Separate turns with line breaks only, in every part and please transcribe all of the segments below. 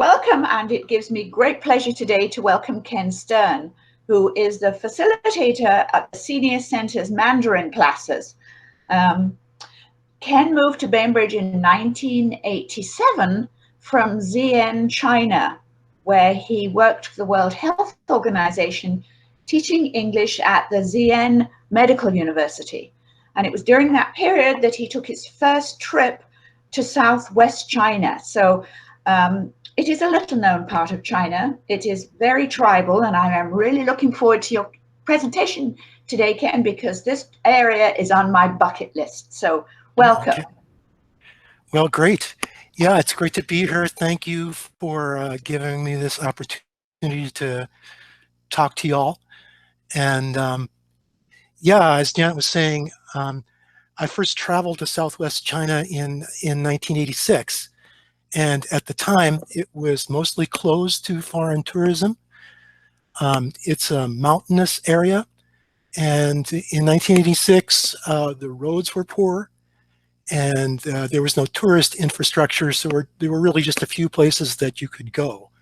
Welcome, and it gives me great pleasure today to welcome Ken Stern, who is the facilitator at the Senior Center's Mandarin classes. Ken moved to Bainbridge in 1987 from Xi'an, China, where he worked for the World Health Organization teaching English at the Xi'an Medical University. And it was during that period that he took his first trip to Southwest China. So it is a little known part of China. It is very tribal, and I am really looking forward to your presentation today, Ken, because this area is on my bucket list. So welcome.
Okay. Well, great. Yeah, it's great to be here. Thank you for giving me this opportunity to talk to y'all. And yeah, as Janet was saying, I first traveled to Southwest China in 1986. And at the time, it was mostly closed to foreign tourism. It's a mountainous area. And in 1986, the roads were poor. And there was no tourist infrastructure, so there were really just a few places that you could go.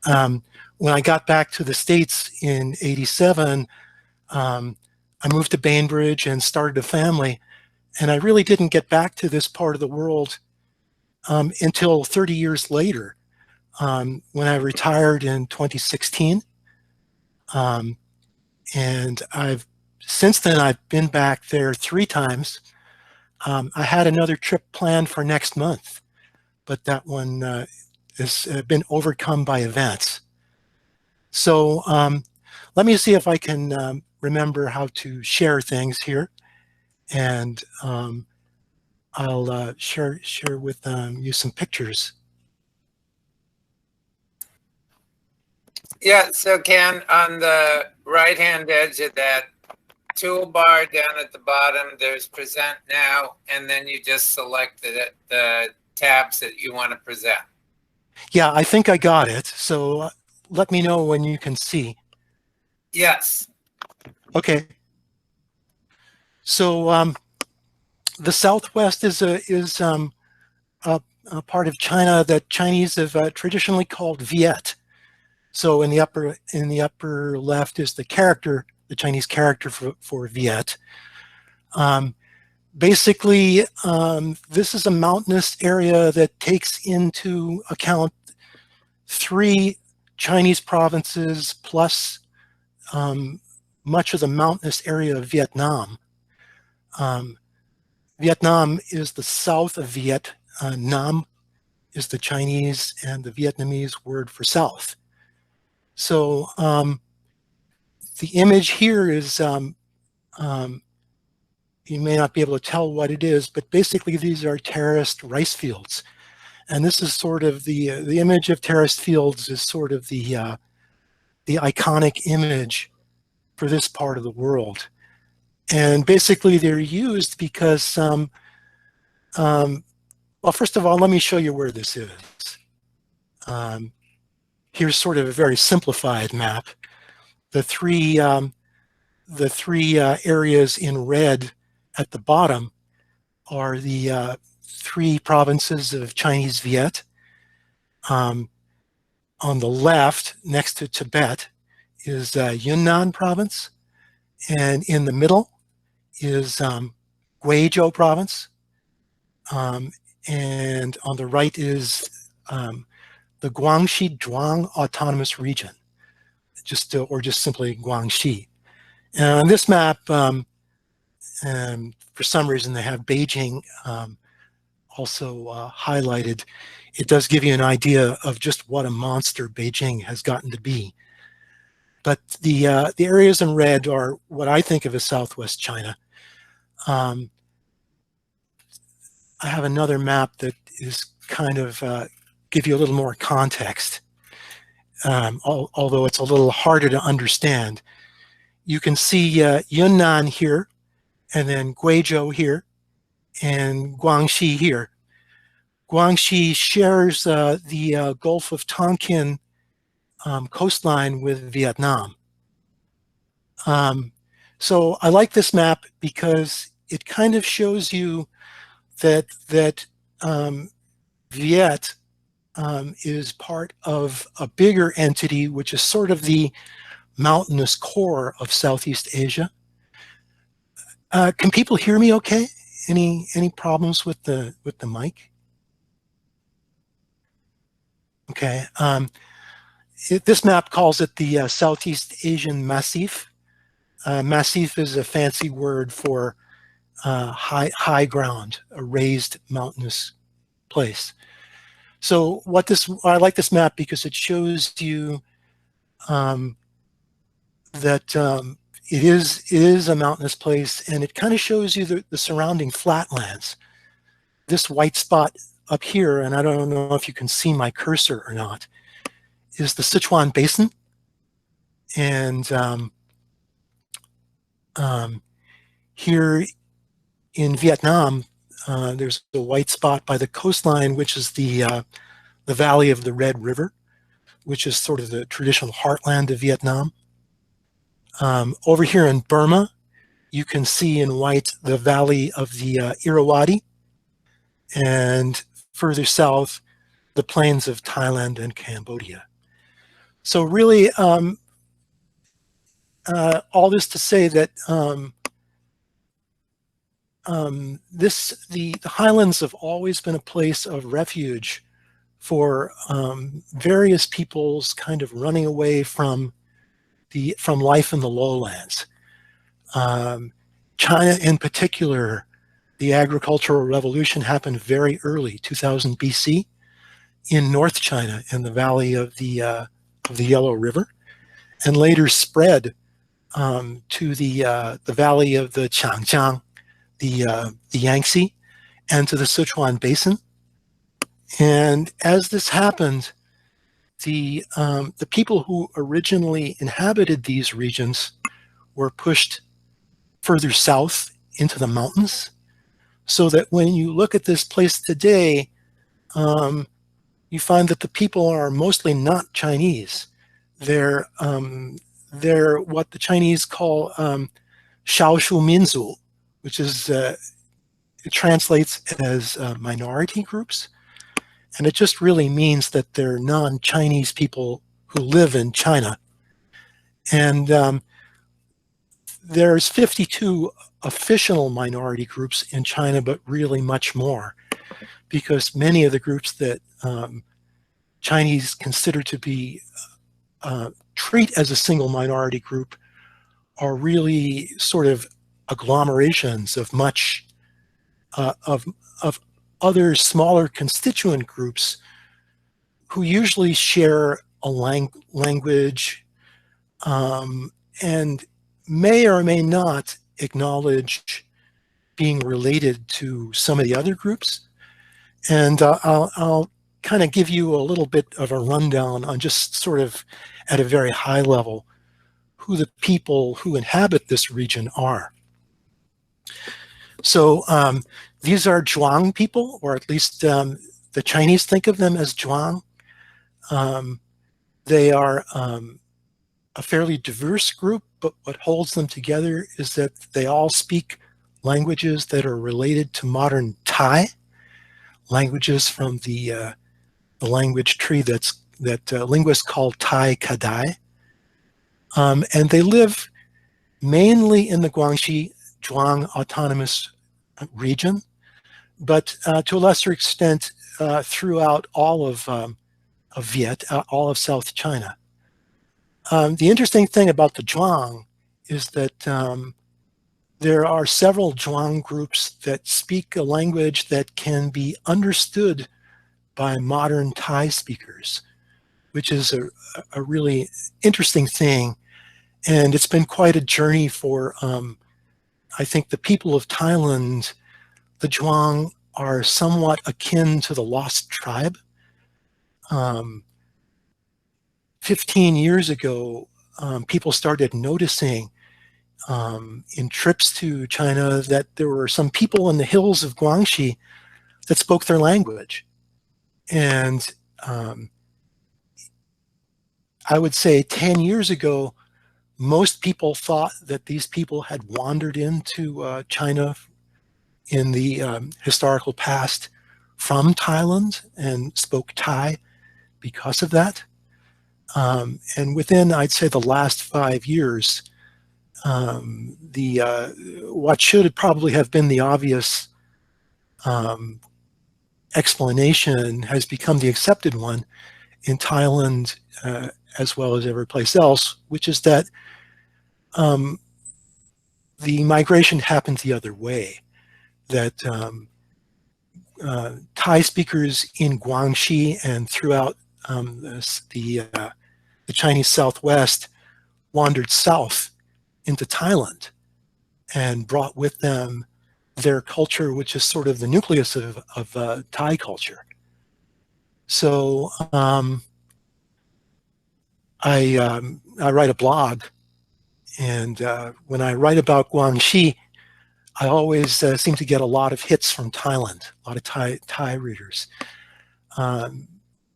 When I got back to the States in '87, I moved to Bainbridge and started a family, and I really didn't get back to this part of the world until 30 years later, when I retired in 2016. And since then I've been back there 3 times. I had another trip planned for next month, but that one has been overcome by events. So let me see if I can remember how to share things here, and I'll share with you some pictures.
Yeah, so Ken, on the right-hand edge of that toolbar down at the bottom, there's present now, and then you just select the tabs that you want to present.
Yeah, I think I got it. So let me know when you can see.
Yes.
Okay. So the Southwest is a part of China that Chinese have traditionally called Viet. So in the upper left is the Chinese character for Viet. Basically, this is a mountainous area that takes into account 3 Chinese provinces plus much of the mountainous area of Vietnam. Vietnam is the south of Viet. Nam is the Chinese and the Vietnamese word for south. So the image here is, you may not be able to tell what it is, but basically these are terraced rice fields. And this is sort of the image of terraced fields is sort of the iconic image for this part of the world. And basically they're used because, well, first of all, let me show you where this is. Here's sort of a very simplified map. The three areas in red at the bottom are the 3 provinces of Chinese Viet. On the left, next to Tibet, is Yunnan province, and in the middle is Guizhou province, and on the right is the Guangxi Zhuang Autonomous Region, or just simply Guangxi. And on this map, for some reason, they have Beijing also highlighted. It does give you an idea of just what a monster Beijing has gotten to be. But the areas in red are what I think of as Southwest China. I have another map that is kind of give you a little more context, although it's a little harder to understand. You can see Yunnan here, and then Guizhou here, and Guangxi here. Guangxi shares the Gulf of Tonkin coastline with Vietnam. So I like this map because it kind of shows you that Viet is part of a bigger entity, which is sort of the mountainous core of Southeast Asia. Can people hear me okay? Any problems with the mic? Okay. This map calls it the Southeast Asian Massif. Massif is a fancy word for high ground, a raised mountainous place. So I like this map because it shows you that it is a mountainous place, and it kind of shows you the surrounding flatlands. This white spot up here, and I don't know if you can see my cursor or not, is the Sichuan Basin. And here in Vietnam, there's a white spot by the coastline, which is the valley of the Red River, which is sort of the traditional heartland of Vietnam. Over here in Burma, you can see in white the valley of the Irrawaddy, and further south, the plains of Thailand and Cambodia. So really, all this to say that the highlands have always been a place of refuge for various peoples kind of running away from life in the lowlands. China in particular, the agricultural revolution happened very early, 2000 BC, in North China, in the valley of the Yellow River, and later spread to the valley of the Changjiang, the Yangtze, and to the Sichuan Basin. And as this happened, the people who originally inhabited these regions were pushed further south into the mountains, so that when you look at this place today, you find that the people are mostly not Chinese. They're what the Chinese call Shaoshu Minzu, which is it translates as minority groups, and it just really means that they're non-Chinese people who live in China. And there's 52 official minority groups in China, but really much more, because many of the groups that Chinese consider to be treat as a single minority group are really sort of agglomerations of much of other smaller constituent groups who usually share a language and may or may not acknowledge being related to some of the other groups. And I'll kind of give you a little bit of a rundown on, just sort of at a very high level, who the people who inhabit this region are. So these are Zhuang people, or at least the Chinese think of them as Zhuang. They are a fairly diverse group, but what holds them together is that they all speak languages that are related to modern Thai, languages from the language tree that linguists call Thai Kadai. And they live mainly in the Guangxi Zhuang Autonomous Region, but to a lesser extent throughout all of Viet, all of South China. The interesting thing about the Zhuang is that there are several Zhuang groups that speak a language that can be understood by modern Thai speakers, which is a really interesting thing. And it's been quite a journey for, I think, the people of Thailand. The Zhuang are somewhat akin to the lost tribe. 15 years ago, people started noticing in trips to China that there were some people in the hills of Guangxi that spoke their language. And I would say 10 years ago, most people thought that these people had wandered into China in the historical past from Thailand and spoke Thai because of that. And within, I'd say, the last 5 years, what should probably have been the obvious explanation has become the accepted one in Thailand as well as every place else, which is that the migration happened the other way, that Thai speakers in Guangxi and throughout the Chinese Southwest wandered south into Thailand and brought with them their culture, which is sort of the nucleus of Thai culture. So I write a blog, and when I write about Guangxi, I always seem to get a lot of hits from Thailand, a lot of Thai readers,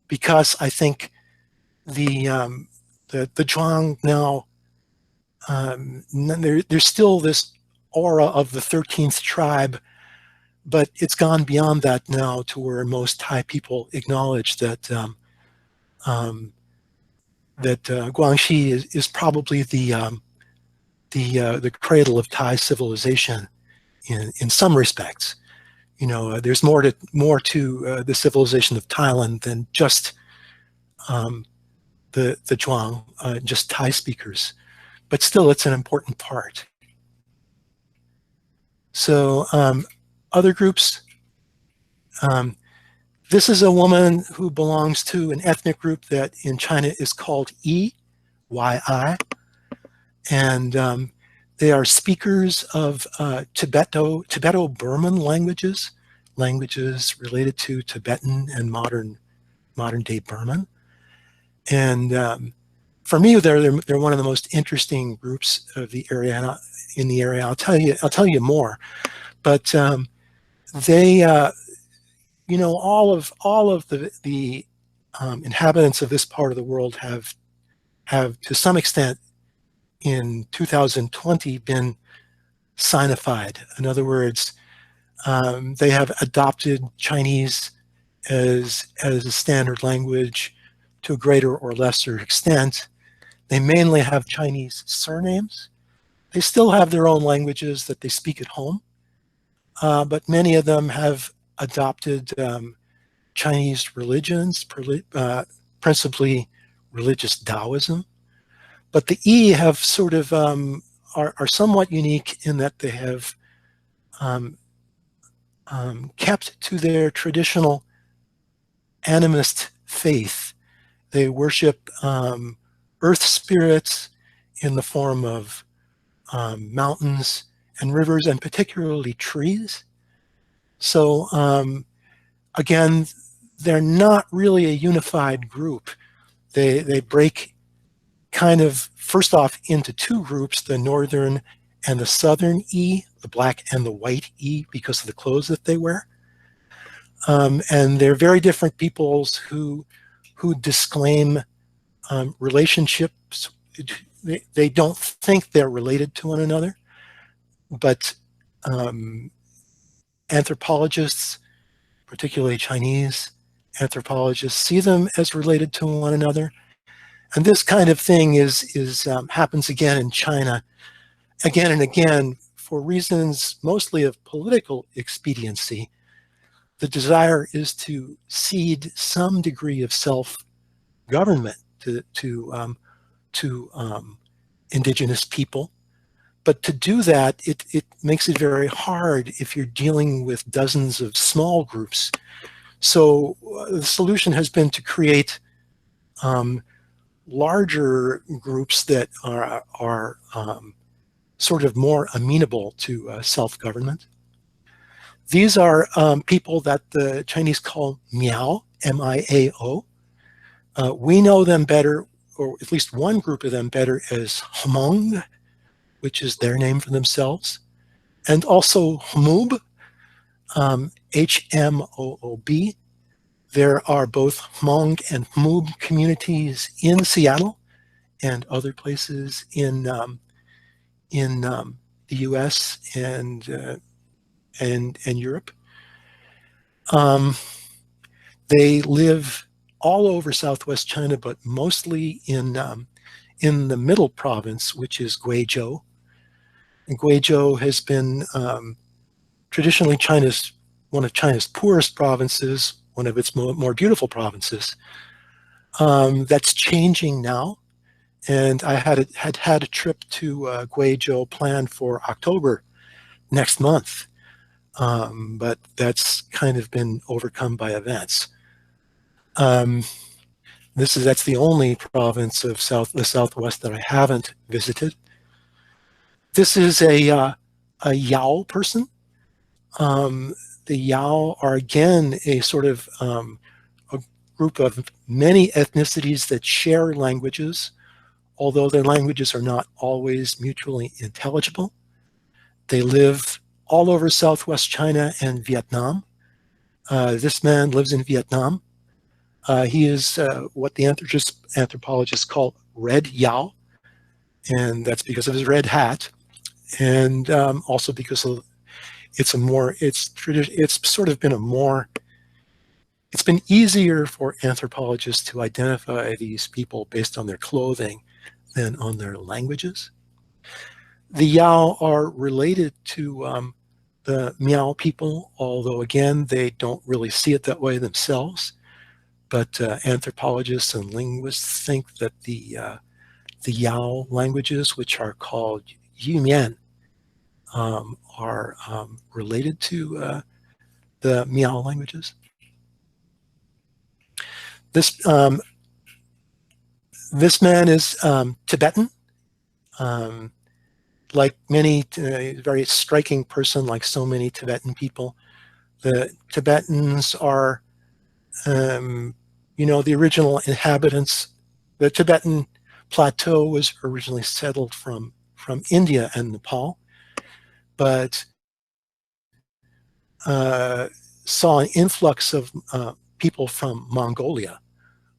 because I think the Zhuang now, there's still this aura of the 13th tribe, but it's gone beyond that now to where most Thai people acknowledge that Guangxi is probably the cradle of Thai civilization in some respects. You know, there's more to the civilization of Thailand than just the Zhuang, just Thai speakers, but still it's an important part. So other groups, this is a woman who belongs to an ethnic group that in China is called Yi, and they are speakers of Tibeto-Burman languages related to Tibetan and modern day Burman. And for me, they're one of the most interesting groups of the area. In the area, I'll tell you more. But they, you know, all of the inhabitants of this part of the world have to some extent in 2020 been Sinified. In other words, they have adopted Chinese as a standard language to a greater or lesser extent. They mainly have Chinese surnames. They still have their own languages that they speak at home, but many of them have adopted Chinese religions, principally religious Taoism. But the Yi have sort of are somewhat unique in that they have kept to their traditional animist faith. They worship earth spirits in the form of mountains and rivers, and particularly trees. So again, they're not really a unified group. They break kind of first off into two groups, the northern and the southern Yi, the black and the white Yi, because of the clothes that they wear. And they're very different peoples who disclaim relationships. They don't think they're related to one another, but anthropologists, particularly Chinese anthropologists, see them as related to one another. And this kind of thing happens again in China, again and again, for reasons mostly of political expediency. The desire is to cede some degree of self-government to indigenous people. But to do that, it makes it very hard if you're dealing with dozens of small groups. So the solution has been to create larger groups that are sort of more amenable to self-government. These are people that the Chinese call Miao, M-I-A-O. We know them better, or at least one group of them better, as Hmong, which is their name for themselves, and also Hmoob, H-M-O-O-B. There are both Hmong and Hmoob communities in Seattle and other places in the U.S. and Europe. They live all over southwest China, but mostly in the middle province, which is Guizhou. And Guizhou has been traditionally one of China's poorest provinces, one of its more beautiful provinces. That's changing now. And I had a trip to Guizhou planned for October next month, but that's kind of been overcome by events. That's the only province of the Southwest that I haven't visited. This is a Yao person. The Yao are again a sort of a group of many ethnicities that share languages, although their languages are not always mutually intelligible. They live all over southwest China and Vietnam. This man lives in Vietnam. He is what the anthropologists call Red Yao, and that's because of his red hat, and also because of it's been easier for anthropologists to identify these people based on their clothing than on their languages. The Yao are related to the Miao people, although again, they don't really see it that way themselves. But anthropologists and linguists think that the Yao languages, which are called Yumian, are related to the Miao languages. This man is Tibetan. Like many, very striking person, like so many Tibetan people. The Tibetans are, the original inhabitants. The Tibetan plateau was originally settled from India and Nepal, but saw an influx of people from Mongolia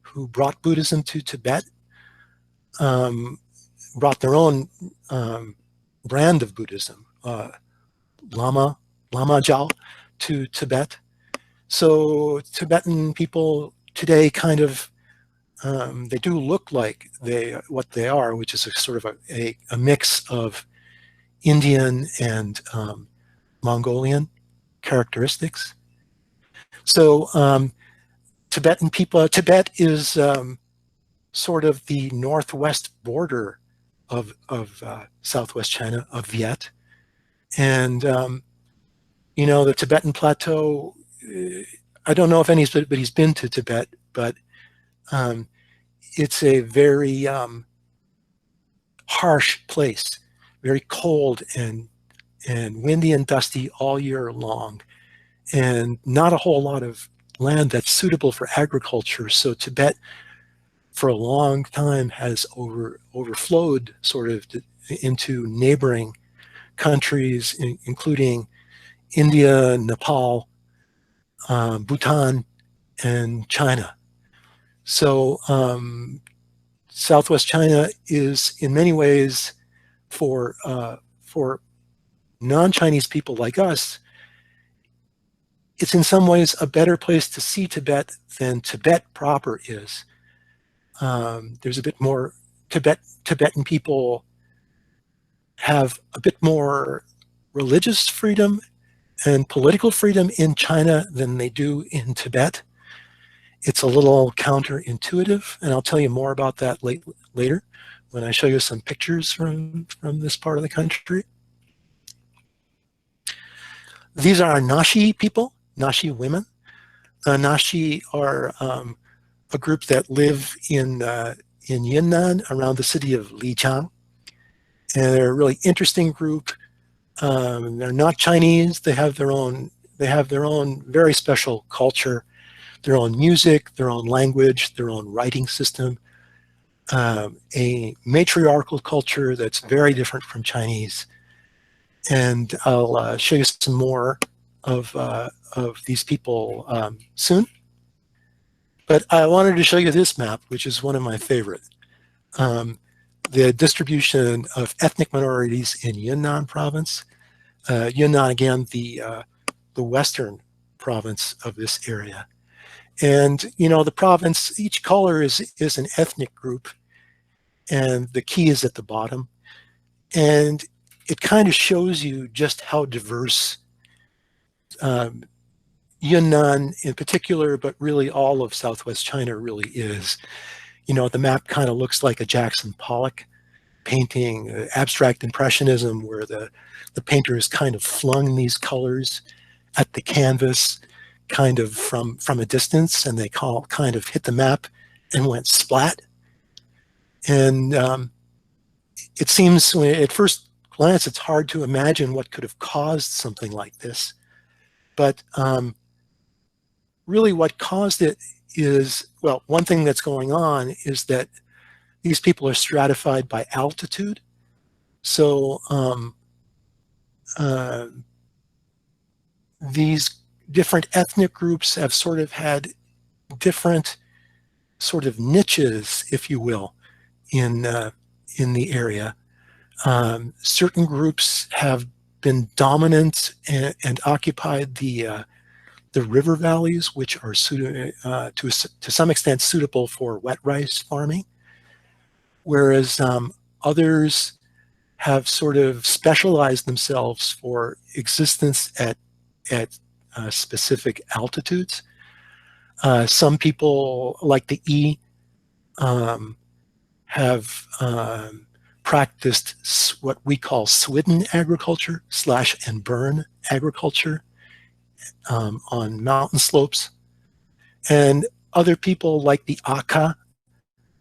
who brought Buddhism to Tibet, brought their own brand of Buddhism, Lama Jiao, to Tibet. So Tibetan people today kind of, they do look like what they are, which is a sort of a mix of Indian and Mongolian characteristics. So Tibetan people, Tibet is sort of the northwest border of southwest China, of Viet. And, the Tibetan plateau, I don't know if anybody's been to Tibet, but it's a very harsh place, very cold and windy and dusty all year long, and not a whole lot of land that's suitable for agriculture. So Tibet, for a long time, has overflowed sort of into neighboring countries, including India, Nepal, Bhutan, and China. So Southwest China is, in many ways, for non-Chinese people like us, it's in some ways a better place to see Tibet than Tibet proper is. There's a bit more Tibetan people have a bit more religious freedom and political freedom in China than they do in Tibet. It's a little counterintuitive, and I'll tell you more about that later when I show you some pictures from this part of the country. These are Nanshi people, Nanshi women. Nanshi are a group that live in Yunnan, around the city of Lijiang. And they're a really interesting group. They're not Chinese. They have their own very special culture, their own music, their own language, their own writing system, a matriarchal culture that's very different from Chinese. And I'll show you some more of these people soon. But I wanted to show you this map, which is one of my favorite. The distribution of ethnic minorities in Yunnan province. Yunnan, again, the western province of this area. And, you know, the province, each color is an ethnic group, and the key is at the bottom. And it kind of shows you just how diverse Yunnan in particular, but really all of Southwest China really is. You know, the map kind of looks like a Jackson Pollock painting, abstract impressionism, where the painter has kind of flung these colors at the canvas kind of from a distance, and they kind of hit the map and went splat. And it seems at first glance it's hard to imagine what could have caused something like this. But really what caused it is, well, one thing that's going on is that these people are stratified by altitude. So these different ethnic groups have sort of had different sort of niches, if you will, in the area. Certain groups have been dominant and occupied the river valleys, which are to some extent suitable for wet rice farming, whereas others have sort of specialized themselves for existence at specific altitudes. Some people, like the E, have practiced what we call swidden agriculture / and burn agriculture on mountain slopes. And other people, like the Aka,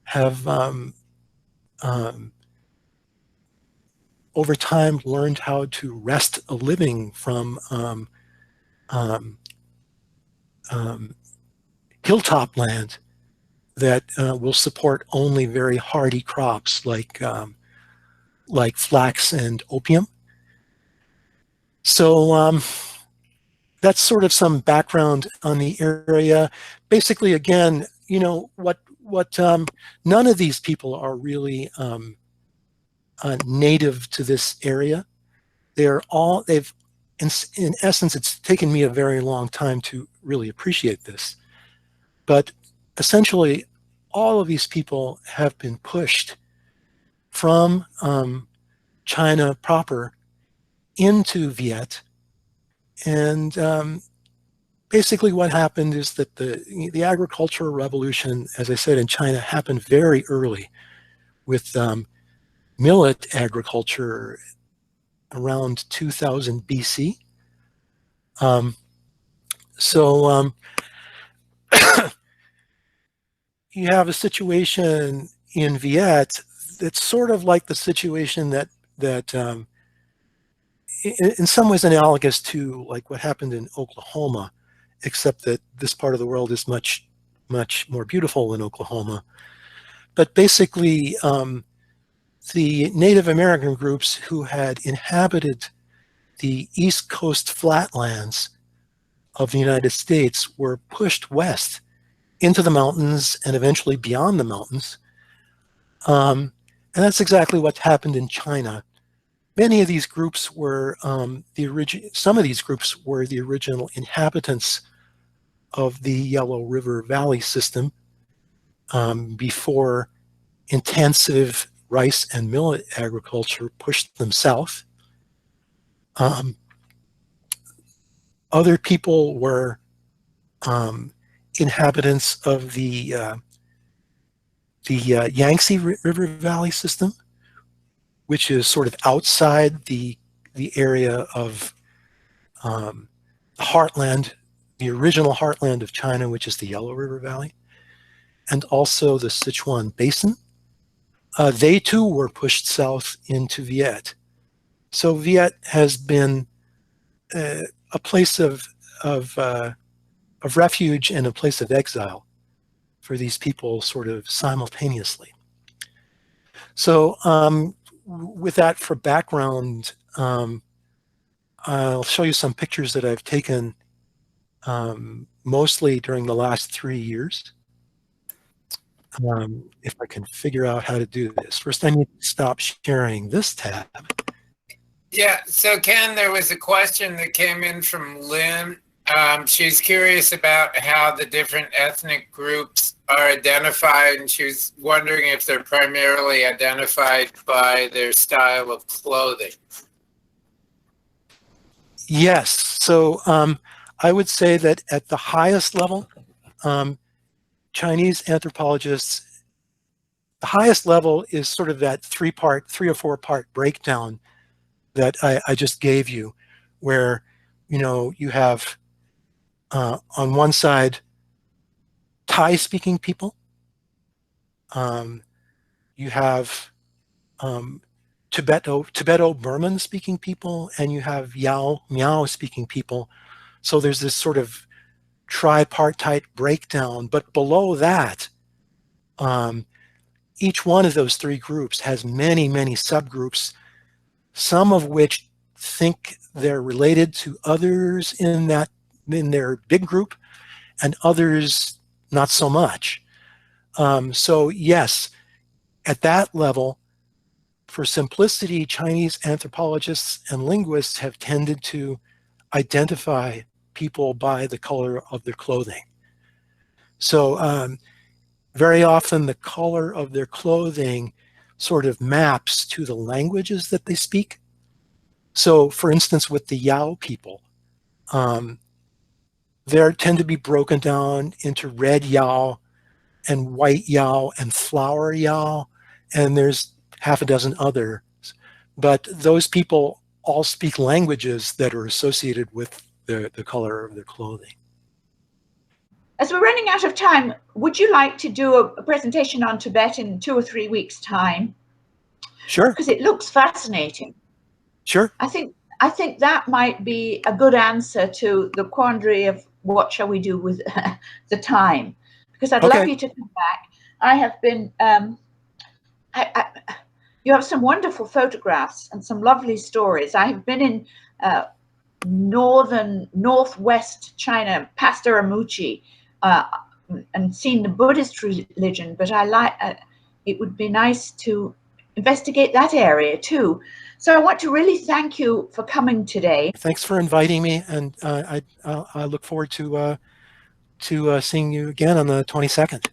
have over time learned how to wrest a living from hilltop land that will support only very hardy crops like flax and opium. So that's sort of some background on the area. Basically, again, you know, what none of these people are really native to this area. In essence, it's taken me a very long time to really appreciate this. But essentially, all of these people have been pushed from China proper into Viet. And basically what happened is that the agricultural revolution, as I said, in China happened very early with millet agriculture around 2000 BC. You have a situation in Viet that's sort of like the situation that in some ways analogous to like what happened in Oklahoma, except that this part of the world is much, much more beautiful than Oklahoma. But basically, the Native American groups who had inhabited the East Coast flatlands of the United States were pushed west into the mountains and eventually beyond the mountains. And that's exactly what happened in China. Many of these groups were some of these groups were the original inhabitants of the Yellow River Valley system before intensive rice and millet agriculture pushed them south. Other people were inhabitants of the Yangtze River Valley system, which is sort of outside the area of heartland, the original heartland of China, which is the Yellow River Valley, and also the Sichuan Basin. They too were pushed south into Viet. So Viet has been a place of refuge and a place of exile for these people sort of simultaneously. So with that for background, I'll show you some pictures that I've taken mostly during the last 3 years. If I can figure out how to do this. First, I need to stop sharing this tab.
Yeah, so Ken, there was a question that came in from Lynn She's curious about how the different ethnic groups are identified, and she's wondering if they're primarily identified by their style of clothing.
Yes. So I would say that at the highest level, Chinese anthropologists, the highest level is sort of that three or four part breakdown that I just gave you, where, you know, you have on one side Thai-speaking people, you have Tibeto-Burman speaking people, and you have Yao Miao speaking people. So there's this sort of tripartite breakdown. But below that, each one of those three groups has many, many subgroups, some of which think they're related to others in their big group, and others not so much. So yes, at that level, for simplicity, Chinese anthropologists and linguists have tended to identify people by the color of their clothing. So very often the color of their clothing sort of maps to the languages that they speak. So for instance, with the Yao people, they tend to be broken down into red Yao and white Yao and flower Yao, and there's half a dozen others. But those people all speak languages that are associated with the color of their clothing.
As we're running out of time, would you like to do a presentation on Tibet in 2 or 3 weeks' time?
Sure.
Because it looks fascinating.
Sure.
I think that might be a good answer to the quandary of what shall we do with the time. Because I'd love you to come back. I have been, you have some wonderful photographs and some lovely stories. I have been in northwest China, past Urumqi, and seen the Buddhist religion, but it would be nice to investigate that area too. So I want to really thank you for coming today.
Thanks for inviting me, and I look forward to seeing you again on the 22nd.